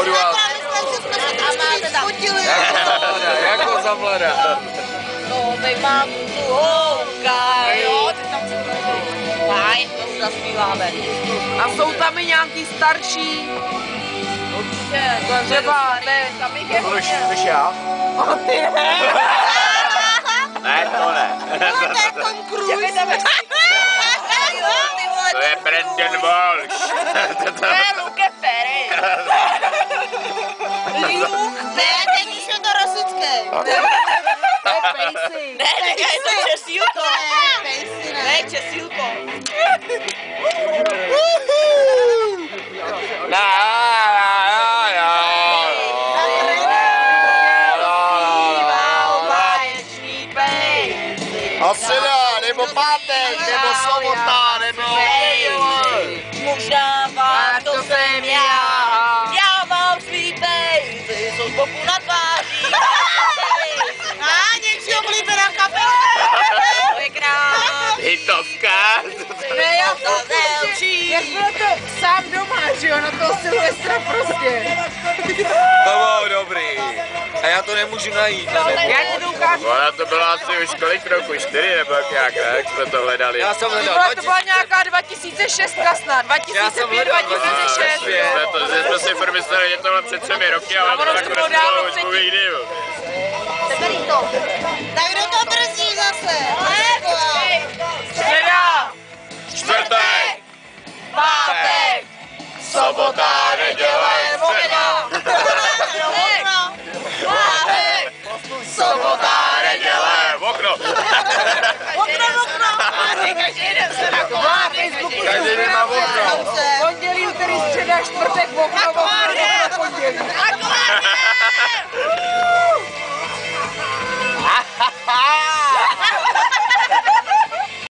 Podval. Jako za mladá. No, teď mám tu holka, jo, teď tam co fajn, to už zaspíváme. A jsou tam i nějaký starší. Určitě, třeba tam jich je hodně. Slyš já? O ty ne. Ne, to ne. To je Tom Cruise. To je Brandon Walsh. To je Luke Perry. Luke? Ne, teď už je to Rosický. To je Pacey. Ne, je to Česílko. Ne, Pacey ne. Ne, Česílko. Asila, nebo pátek, nebo sobota, nebo... Možná vám to jsem já. Já mám svý pejzy, jsou z boku na tváří. A něčí oblíbená kapela. To je krát. Hitovka. Ne, já to zelčí. Jak budete sám doma, že jo, na toho Silvestra prostě. To bylo dobrý. A já to nemůžu najít. Já ti to ukážu. Ona to byla asi už kolik roku, 4 nebo jak, jak jsme to hledali. Já jsem To byla nějaká 2006 snad, 2005, 2006. Jsme si furt mysleli, že tohle před 3 roky, ale to nakonec bylo už dlouhý díl. Seberý to. Tak kdo to brzdí zase? Středa. Čtvrtek, Pátek. sobota, neděle, středa. Pátek. Sobota, neděle, okno. Okno. Každý den se na To byla na Facebooku. Každý den má okno. Pondělí